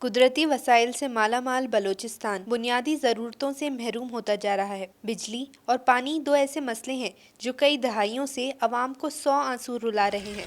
قدرتی وسائل سے مالا مال بلوچستان بنیادی ضرورتوں سے محروم ہوتا جا رہا ہے۔ بجلی اور پانی دو ایسے مسئلے ہیں جو کئی دہائیوں سے عوام کو سو آنسو رلا رہے ہیں۔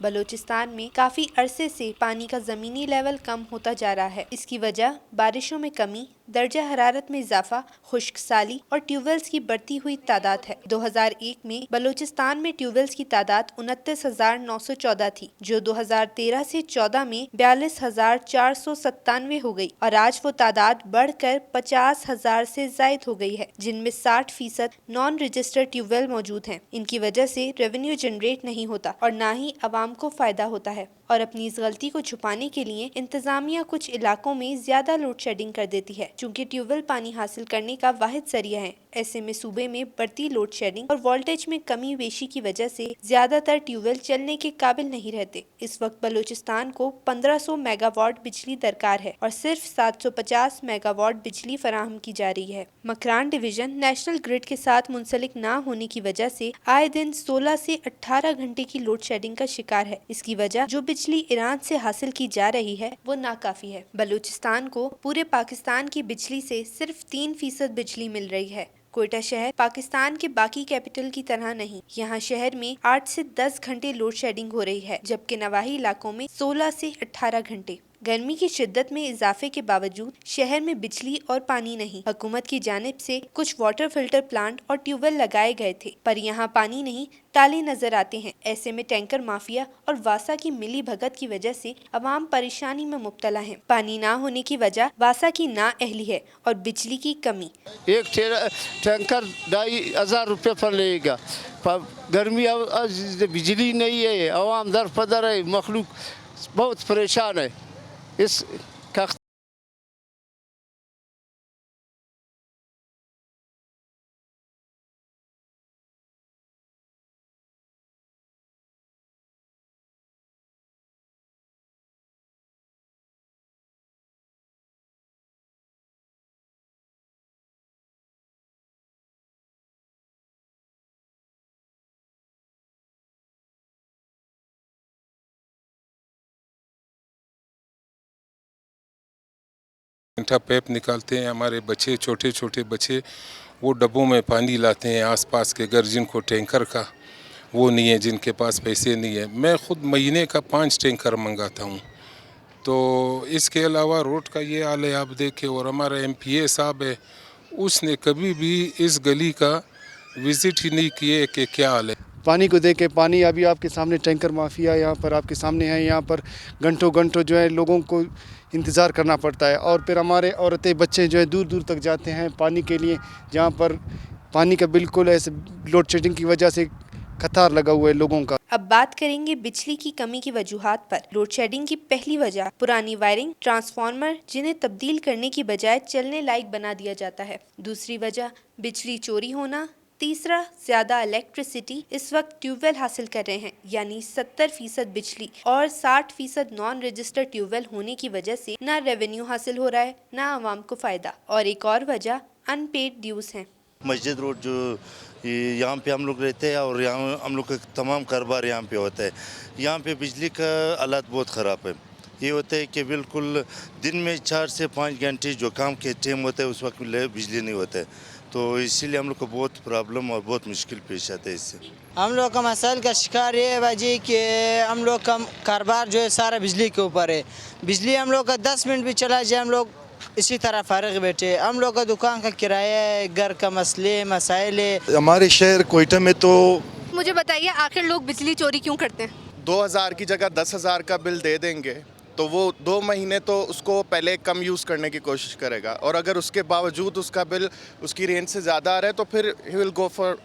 بلوچستان میں کافی عرصے سے پانی کا زمینی لیول کم ہوتا جا رہا ہے۔ اس کی وجہ بارشوں میں کمی، درجہ حرارت میں اضافہ، خشک سالی اور ٹیوب ویلز کی بڑھتی ہوئی تعداد ہے۔ 2001 میں بلوچستان میں ٹیوب ویلز کی تعداد 29,914 تھی، جو 2013 سے 14 میں 42,497 ہو گئی اور آج وہ تعداد بڑھ کر 50,000 سے زائد ہو گئی ہے، جن میں 60% نان رجسٹر ٹیوب ویل موجود ہیں۔ ان کی وجہ سے ریونیو جنریٹ نہیں ہوتا اور نہ ہی عوام کو فائدہ ہوتا ہے، اور اپنی اس غلطی کو چھپانے کے لیے انتظامیہ کچھ علاقوں میں زیادہ لوڈ شیڈنگ کر دیتی ہے، چونکہ ٹیوب ویل پانی حاصل کرنے کا واحد ذریعہ ہے۔ ایسے میں صوبے میں بڑھتی لوڈ شیڈنگ اور وولٹیج میں کمی بیشی کی وجہ سے زیادہ تر ٹیوب ویل چلنے کے قابل نہیں رہتے۔ اس وقت بلوچستان کو 1500 میگا واٹ بجلی درکار ہے اور صرف 750 میگا واٹ بجلی فراہم کی جا رہی ہے۔ مکران ڈویژن نیشنل گرڈ کے ساتھ منسلک نہ ہونے کی وجہ سے آئے دن 16 سے 18 گھنٹے کی لوڈ شیڈنگ کا شکار ہے۔ اس کی وجہ جو بجلی ایران سے حاصل کی جا رہی ہے وہ ناکافی ہے۔ بلوچستان کو پورے پاکستان کی بجلی سے صرف 3% بجلی مل رہی ہے۔ کوئٹہ شہر پاکستان کے باقی کیپٹل کی طرح نہیں، یہاں شہر میں 8 سے 10 گھنٹے لوڈ شیڈنگ ہو رہی ہے، جبکہ نواحی علاقوں میں 16 سے 18 گھنٹے۔ گرمی کی شدت میں اضافے کے باوجود شہر میں بجلی اور پانی نہیں۔ حکومت کی جانب سے کچھ واٹر فلٹر پلانٹ اور ٹیوب ویل لگائے گئے تھے، پر یہاں پانی نہیں، تالے نظر آتے ہیں۔ ایسے میں ٹینکر مافیا اور واسا کی ملی بھگت کی وجہ سے عوام پریشانی میں مبتلا ہیں۔ پانی نہ ہونے کی وجہ واسا کی نااہلی ہے اور بجلی کی کمی۔ ایک ٹینکر 2,500 روپے پر لے گا۔ گرمی بجلی نہیں ہے، عوام در پدر ہے، مخلوق بہت پریشان ہے۔ اس کا گھنٹہ پیپ نکالتے ہیں، ہمارے بچے چھوٹے چھوٹے بچے وہ ڈبوں میں پانی لاتے ہیں آس پاس کے گھر، جن کو ٹینکر کا وہ نہیں ہے، جن کے پاس پیسے نہیں ہے۔ میں خود مہینے کا 5 ٹینکر منگاتا ہوں۔ تو اس کے علاوہ روڈ کا یہ حال ہے آپ دیکھیں، اور ہمارا MP صاحب ہے، اس نے کبھی بھی اس گلی کا وزٹ ہی نہیں کیے کہ کیا حال ہے۔ پانی کو دیکھے، پانی ابھی آپ کے سامنے ٹینکر مافیا یہاں پر آپ کے سامنے ہے، یہاں پر گھنٹوں گھنٹوں جو ہے لوگوں کو انتظار کرنا پڑتا ہے، اور پھر ہمارے عورتیں بچے جو ہے دور دور تک جاتے ہیں پانی کے لیے، جہاں پر پانی کا بالکل ایسے لوڈ شیڈنگ کی وجہ سے قطار لگا ہوا ہے لوگوں کا۔ اب بات کریں گے بجلی کی کمی کی وجوہات پر۔ لوڈ شیڈنگ کی پہلی وجہ پرانی وائرنگ، ٹرانسفارمر جنہیں تبدیل کرنے کی بجائے چلنے لائق بنا دیا جاتا ہے۔ دوسری وجہ بجلی چوری ہونا۔ تیسرا زیادہ الیکٹریسٹی اس وقت ٹیوب ویل حاصل کر رہے ہیں، یعنی 70% بجلی اور 60% نان رجسٹر ٹیوب ویل ہونے کی وجہ سے نہ ریونیو حاصل ہو رہا ہے نہ عوام کو فائدہ، اور ایک اور وجہ ان پیڈ ڈیوز ہیں۔ مسجد روڈ جو یہاں پہ ہم لوگ رہتے ہیں اور یہاں ہم لوگ کا تمام کاروبار یہاں پہ ہوتا ہے، یہاں پہ بجلی کا حالات بہت خراب ہے۔ یہ ہوتا ہے کہ بالکل دن میں 4 سے 5 گھنٹے جو کام کے ٹائم ہوتا ہے اس وقت بجلی نہیں ہوتا ہے، تو اسی لیے ہم لوگ کو بہت پرابلم اور بہت مشکل پیش آتا ہے اس سے۔ ہم لوگ کا مسائل کا شکار یہ ہے بھائی کہ ہم لوگ کا کاروبار جو ہے سارا بجلی کے اوپر ہے۔ بجلی ہم لوگ کا 10 منٹ بھی چلا جائے ہم لوگ اسی طرح فارغ بیٹھے۔ ہم لوگ کا دکان کا کرایہ ہے، گھر کا مسئلے مسائل ہے۔ ہمارے شہر کوئٹہ میں تو مجھے بتائیے آخر لوگ بجلی چوری کیوں کرتے ہیں؟ 2,000 کی جگہ 10,000 کا بل دے دیں گے تو وہ 2 مہینے تو اس کو پہلے کم یوز کرنے کی کوشش کرے گا، اور اگر اس کے باوجود اس کا بل اس کی رینج سے زیادہ آ رہا ہے تو پھر ہی ول گو فار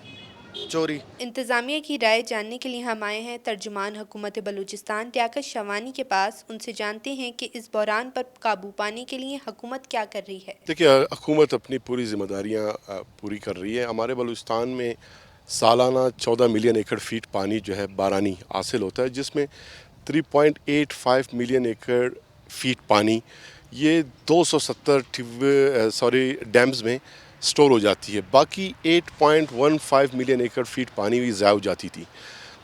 چوری۔ انتظامیہ کی رائے جاننے کے لیے ہم آئے ہیں ترجمان حکومت بلوچستان ٹیاکش شوانی کے پاس۔ ان سے جانتے ہیں کہ اس بحران پر قابو پانے کے لیے حکومت کیا کر رہی ہے۔ دیکھیے، حکومت اپنی پوری ذمہ داریاں پوری کر رہی ہے۔ ہمارے بلوچستان میں سالانہ 14 ملین ایکڑ فیٹ پانی جو ہے بارانی حاصل ہوتا ہے، جس میں 3.85 ملین ایکڑ فیٹ پانی یہ 270 ڈیمز میں سٹور ہو جاتی ہے، باقی 8.15 ملین ایکڑ فیٹ پانی بھی ضائع ہو جاتی تھی۔